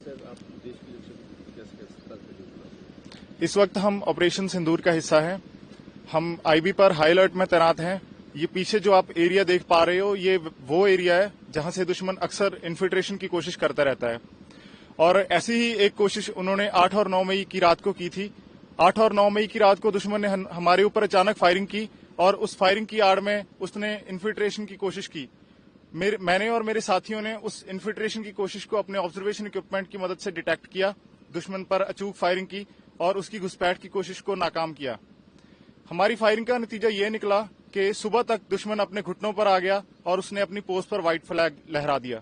आप देश की रक्षा कैसे करते? इस वक्त हम ऑपरेशन सिंदूर का हिस्सा हैं। हम आईबी पर हाई अलर्ट में तैनात हैं। ये पीछे जो आप एरिया देख पा रहे हो, ये वो एरिया है जहां से दुश्मन अक्सर इन्फिल्ट्रेशन की कोशिश करता रहता है। और ऐसी ही एक कोशिश उन्होंने 8 और 9 मई की रात को की थी। 8 और 9 मई की रात को दुश्मन ने हमारे ऊपर अचानक फायरिंग की और उस फायरिंग की आड़ में उसने इन्फिल्ट्रेशन की कोशिश की। मैंने और मेरे साथियों ने उस इन्फिल्ट्रेशन की कोशिश को अपने ऑब्जर्वेशन इक्विपमेंट की मदद से डिटेक्ट किया, दुश्मन पर अचूक फायरिंग की और उसकी घुसपैठ की कोशिश को नाकाम किया। हमारी फायरिंग का नतीजा ये निकला कि सुबह तक दुश्मन अपने घुटनों पर आ गया और उसने अपनी पोस्ट पर व्हाइट फ्लैग लहरा दिया।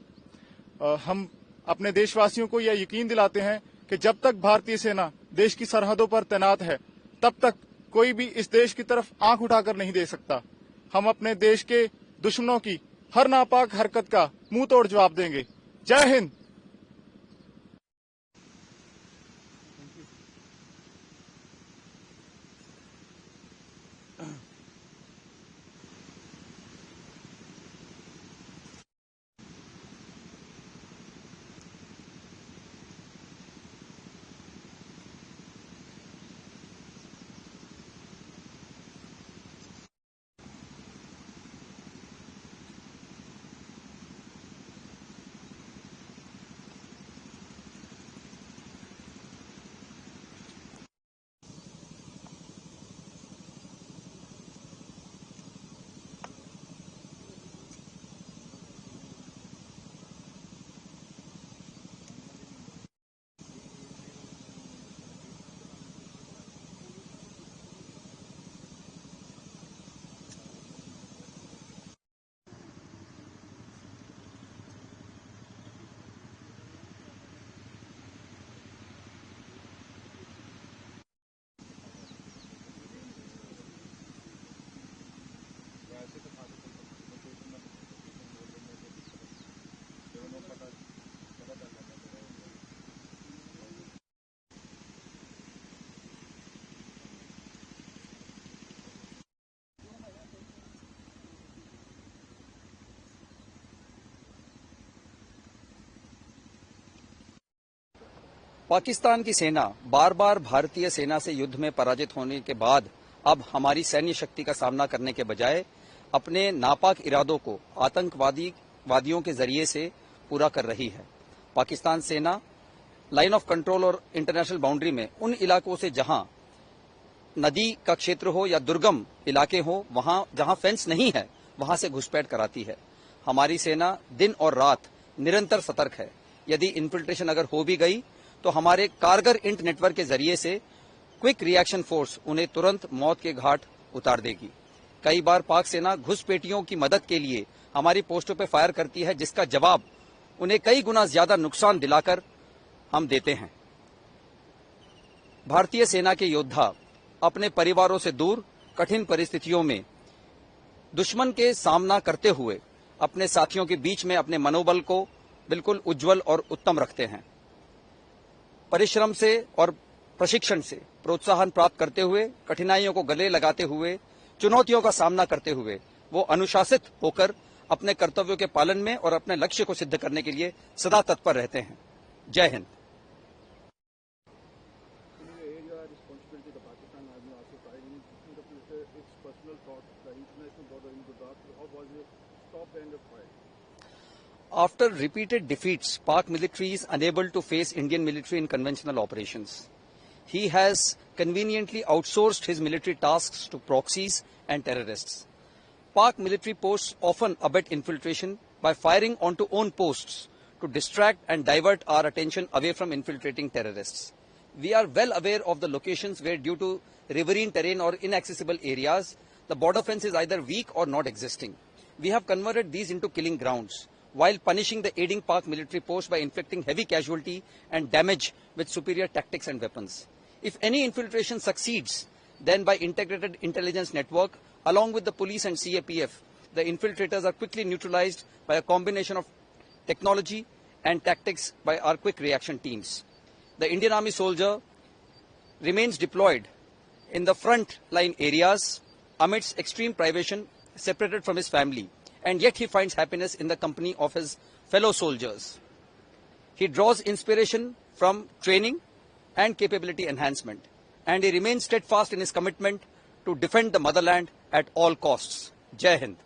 हम अपने देशवासियों को यह यकीन दिलाते हैं कि जब तक भारतीय सेना देश की सरहदों पर तैनात है, तब तक कोई भी इस देश की तरफ आंख उठाकर नहीं देख सकता। हम अपने देश के दुश्मनों की हर नापाक हरकत का मुंह तोड़ जवाब देंगे। जय हिंद। पाकिस्तान की सेना बार बार भारतीय सेना से युद्ध में पराजित होने के बाद अब हमारी सैन्य शक्ति का सामना करने के बजाय अपने नापाक इरादों को आतंकवादियों के जरिए से पूरा कर रही है। पाकिस्तान सेना लाइन ऑफ कंट्रोल और इंटरनेशनल बाउंड्री में उन इलाकों से जहां नदी का क्षेत्र हो या दुर्गम इलाके हो, वहां जहां फेंस नहीं है, वहां से घुसपैठ कराती है। हमारी सेना दिन और रात निरंतर सतर्क है। यदि इन्फिल्ट्रेशन अगर हो भी गई तो हमारे कारगर इंट नेटवर्क के जरिए से क्विक रिएक्शन फोर्स उन्हें तुरंत मौत के घाट उतार देगी। कई बार पाक सेना घुसपैठियों की मदद के लिए हमारी पोस्टों पर फायर करती है, जिसका जवाब उन्हें कई गुना ज्यादा नुकसान दिलाकर हम देते हैं। भारतीय सेना के योद्धा अपने परिवारों से दूर कठिन परिस्थितियों में दुश्मन के सामना करते हुए अपने साथियों के बीच में अपने मनोबल को बिल्कुल उज्जवल और उत्तम रखते हैं। परिश्रम से और प्रशिक्षण से प्रोत्साहन प्राप्त करते हुए, कठिनाइयों को गले लगाते हुए, चुनौतियों का सामना करते हुए वो अनुशासित होकर अपने कर्तव्यों के पालन में और अपने लक्ष्य को सिद्ध करने के लिए सदा तत्पर रहते हैं। जय Hind. After repeated defeats, Pak military is unable to face Indian military in conventional operations. He has conveniently outsourced his military tasks to proxies and terrorists. Pak military posts often abet infiltration by firing onto own posts to distract and divert our attention away from infiltrating terrorists. We are well aware of the locations where, due to riverine terrain or inaccessible areas, the border fence is either weak or not existing. We have converted these into killing grounds, while punishing the aiding Pak military post by inflicting heavy casualty and damage with superior tactics and weapons. If any infiltration succeeds, then by integrated intelligence network, along with the police and CAPF, the infiltrators are quickly neutralized by a combination of technology and tactics by our quick reaction teams. The Indian Army soldier remains deployed in the front line areas amidst extreme privation, separated from his family, and yet he finds happiness in the company of his fellow soldiers. He draws inspiration from training and capability enhancement, and he remains steadfast in his commitment to defend the motherland at all costs. Jai Hind.